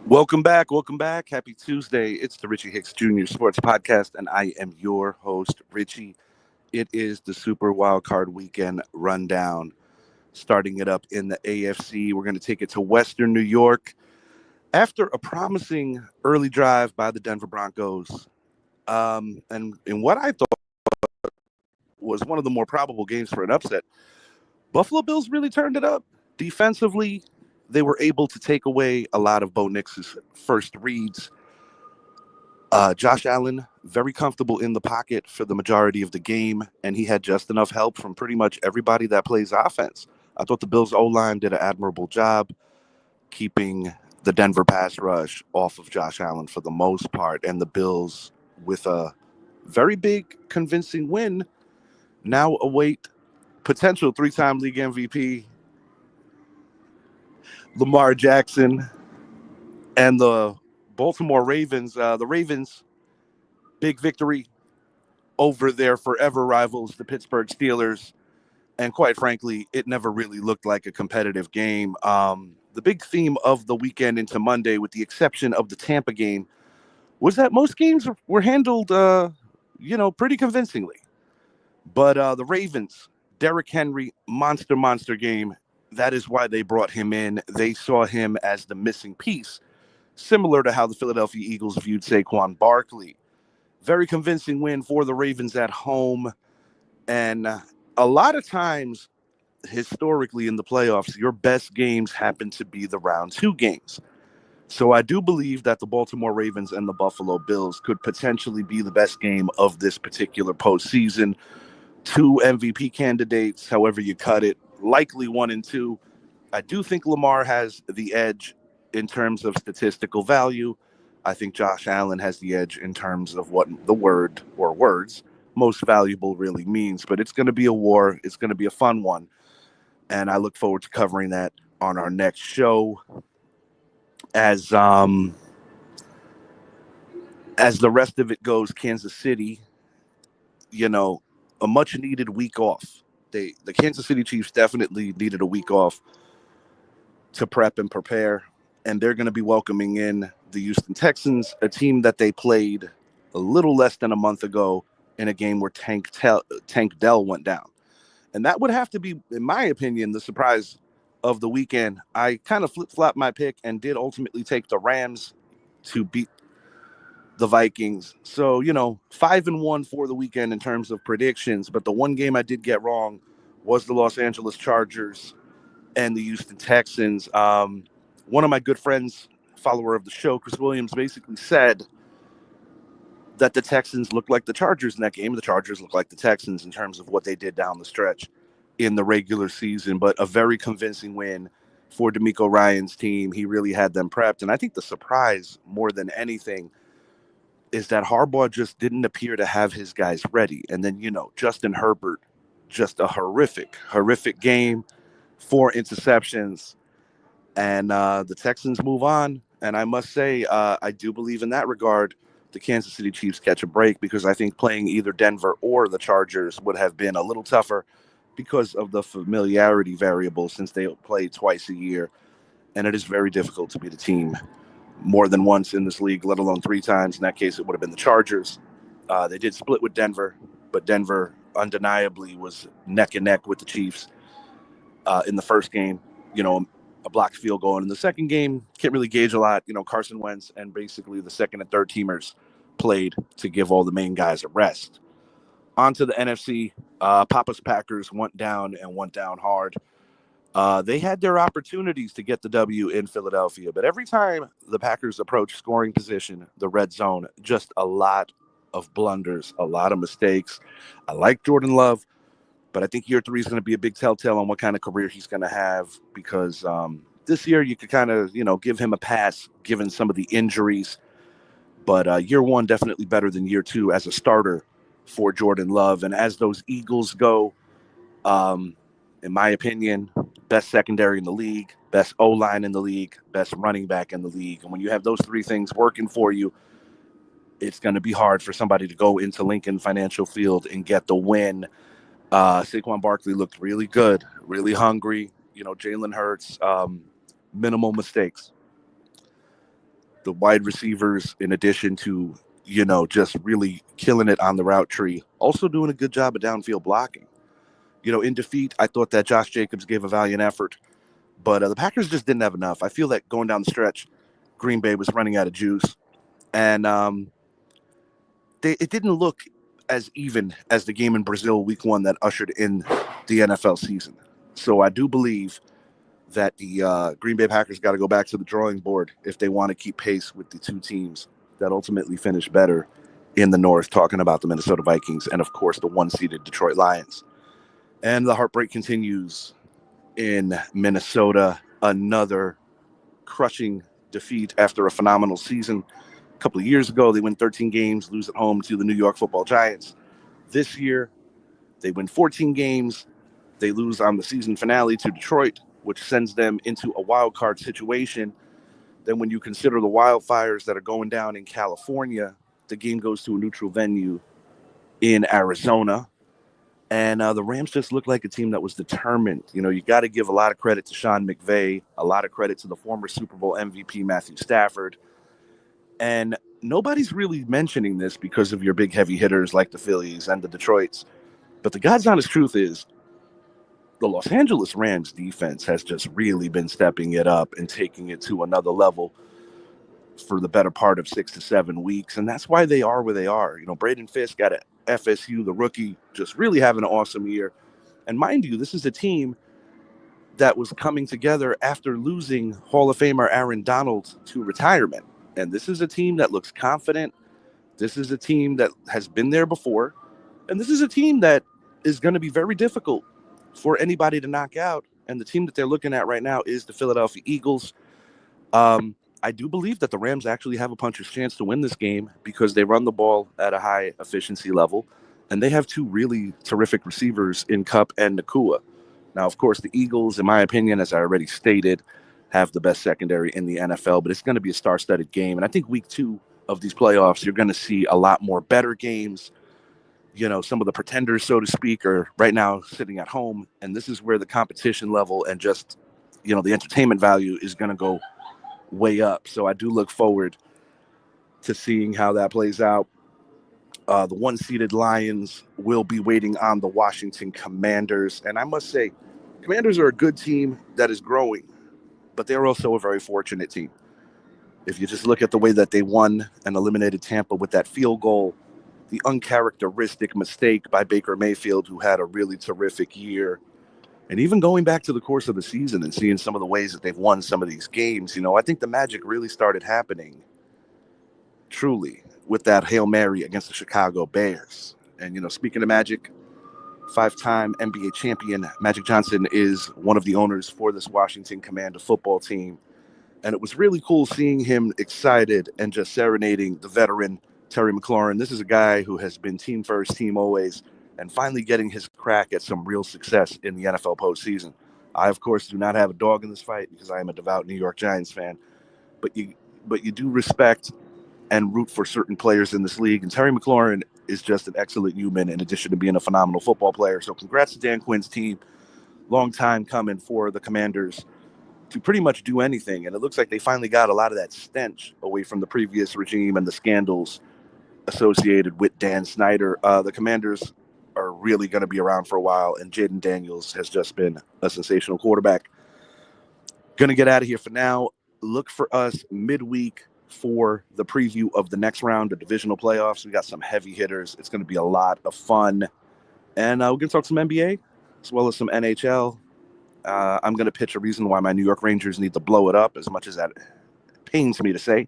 Welcome back. Welcome back. Happy Tuesday. It's the Richie Hicks Jr. Sports Podcast, and I am your host, Richie. It is the Super Wild Card Weekend rundown. Starting it up in the AFC, we're going to take it to Western New York. After a promising early drive by the Denver Broncos, and in what I thought was one of the more probable games for an upset, Buffalo Bills really turned it up. Defensively, they were able to take away a lot of Bo Nix's first reads. Josh Allen, very comfortable in the pocket for the majority of the game, and he had just enough help from pretty much everybody that plays offense. I thought the Bills' O line did an admirable job keeping the Denver pass rush off of Josh Allen for the most part, and the Bills, with a very big, convincing win, now await potential three-time league MVP Lamar Jackson and the Baltimore Ravens. The Ravens, big victory over their forever rivals, the Pittsburgh Steelers. And quite frankly, it never really looked like a competitive game. The big theme of the weekend into Monday, with the exception of the Tampa game, was that most games were handled, pretty convincingly. But the Ravens, Derrick Henry, monster game. That is why they brought him in. They saw him as the missing piece, similar to how the Philadelphia Eagles viewed Saquon Barkley. Very convincing win for the Ravens at home. And a lot of times, historically in the playoffs, your best games happen to be the round two games. So I do believe that the Baltimore Ravens and the Buffalo Bills could potentially be the best game of this particular postseason. Two MVP candidates, however you cut it, likely one and two. I do think Lamar has the edge in terms of statistical value. I think Josh Allen has the edge in terms of what the word or words most valuable really means. But it's going to be a war. It's going to be a fun one. And I look forward to covering that on our next show. As as the rest of it goes, Kansas City, you know, a much needed week off. The Kansas City Chiefs definitely needed a week off to prep and prepare, and they're going to be welcoming in the Houston Texans, a team that they played a little less than a month ago in a game where Tank Dell went down. And that would have to be, in my opinion, the surprise of the weekend. I kind of flip flopped my pick and did ultimately take the Rams to beat the Vikings. So, 5-1 for the weekend in terms of predictions. But the one game I did get wrong was the Los Angeles Chargers and the Houston Texans. One of my good friends, follower of the show, Chris Williams, basically said that the Texans looked like the Chargers in that game. The Chargers looked like the Texans in terms of what they did down the stretch in the regular season, but a very convincing win for D'Amico Ryan's team. He really had them prepped. And I think the surprise more than anything is that Harbaugh just didn't appear to have his guys ready. And then, Justin Herbert, just a horrific game, 4 interceptions, and the Texans move on. And I must say, I do believe in that regard, the Kansas City Chiefs catch a break because I think playing either Denver or the Chargers would have been a little tougher because of the familiarity variable since they play twice a year. And it is very difficult to beat a team more than once in this league, let alone three times. In that case, it would have been the Chargers. They did split with Denver, but Denver undeniably was neck and neck with the Chiefs in the first game. A blocked field goal. And in the second game, can't really gauge a lot. Carson Wentz and basically the second and third teamers played to give all the main guys a rest. On to the NFC. Papa's Packers went down and went down hard. They had their opportunities to get the W in Philadelphia, but every time the Packers approach scoring position, the red zone, just a lot of blunders, a lot of mistakes. I like Jordan Love, but I think year three is going to be a big telltale on what kind of career he's going to have because this year you could kind of, give him a pass given some of the injuries. But year one, definitely better than year two as a starter for Jordan Love. And as those Eagles go, um, in my opinion, best secondary in the league, best O line in the league, best running back in the league. And when you have those three things working for you, it's going to be hard for somebody to go into Lincoln Financial Field and get the win. Saquon Barkley looked really good, really hungry. Jalen Hurts, minimal mistakes. The wide receivers, in addition to, just really killing it on the route tree, also doing a good job of downfield blocking. In defeat, I thought that Josh Jacobs gave a valiant effort, but the Packers just didn't have enough. I feel that going down the stretch, Green Bay was running out of juice, and it didn't look as even as the game in Brazil week 1 that ushered in the NFL season. So I do believe that the Green Bay Packers got to go back to the drawing board if they want to keep pace with the two teams that ultimately finished better in the North, talking about the Minnesota Vikings and, of course, the one-seeded Detroit Lions. And the heartbreak continues in Minnesota. Another crushing defeat after a phenomenal season. A couple of years ago, they win 13 games, lose at home to the New York Football Giants. This year, they win 14 games. They lose on the season finale to Detroit, which sends them into a wild card situation. Then when you consider the wildfires that are going down in California, the game goes to a neutral venue in Arizona. And the Rams just look like a team that was determined. You got to give a lot of credit to Sean McVay, a lot of credit to the former Super Bowl MVP Matthew Stafford. And nobody's really mentioning this because of your big heavy hitters like the Phillies and the Detroits. But the God's honest truth is the Los Angeles Rams defense has just really been stepping it up and taking it to another level for the better part of 6 to 7 weeks. And that's why they are where they are. Braden Fisk got at FSU, the rookie, just really having an awesome year. And mind you, this is a team that was coming together after losing Hall of Famer Aaron Donald to retirement. And this is a team that looks confident. This is a team that has been there before. And this is a team that is going to be very difficult for anybody to knock out. And the team that they're looking at right now is the Philadelphia Eagles. I do believe that the Rams actually have a puncher's chance to win this game because they run the ball at a high efficiency level, and they have two really terrific receivers in Kupp and Nacua. Now, of course, the Eagles, in my opinion, as I already stated, have the best secondary in the NFL, but it's going to be a star-studded game. And I think week 2 of these playoffs, you're going to see a lot more better games. Some of the pretenders, so to speak, are right now sitting at home, and this is where the competition level and just, the entertainment value is going to go way up. So I do look forward to seeing how that plays out. The one-seeded Lions will be waiting on the Washington Commanders, and I must say, Commanders are a good team that is growing, but they're also a very fortunate team. If you just look at the way that they won and eliminated Tampa with that field goal, the uncharacteristic mistake by Baker Mayfield, who had a really terrific year, and even going back to the course of the season and seeing some of the ways that they've won some of these games, I think the magic really started happening truly with that Hail Mary against the Chicago Bears. And, speaking of magic, 5-time NBA champion Magic Johnson is one of the owners for this Washington Commander football team. And it was really cool seeing him excited and just serenading the veteran Terry McLaurin. This is a guy who has been team first, team always, and finally getting his crack at some real success in the NFL postseason. I, of course, do not have a dog in this fight because I am a devout New York Giants fan. But you do respect and root for certain players in this league. And Terry McLaurin is just an excellent human in addition to being a phenomenal football player. So congrats to Dan Quinn's team. Long time coming for the Commanders to pretty much do anything. And it looks like they finally got a lot of that stench away from the previous regime and the scandals associated with Dan Snyder. The Commanders are really going to be around for a while, and Jaden Daniels has just been a sensational quarterback. Going to get out of here for now. Look for us midweek for the preview of the next round of divisional playoffs. We got some heavy hitters. It's going to be a lot of fun. And we're going to talk some NBA as well as some NHL. I'm going to pitch a reason why my New York Rangers need to blow it up, as much as that pains me to say.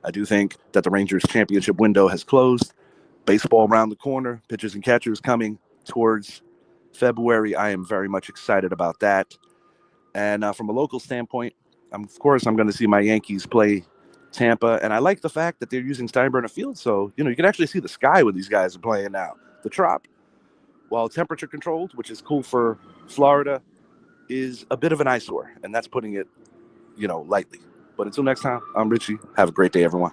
I do think that the Rangers championship window has closed. Baseball around the corner, pitchers and catchers coming towards February. I am very much excited about that. And from a local standpoint, of course, I'm going to see my Yankees play Tampa. And I like the fact that they're using Steinbrenner Field. So, you can actually see the sky when these guys are playing now. The Trop, while temperature controlled, which is cool for Florida, is a bit of an eyesore. And that's putting it, lightly. But until next time, I'm Richie. Have a great day, everyone.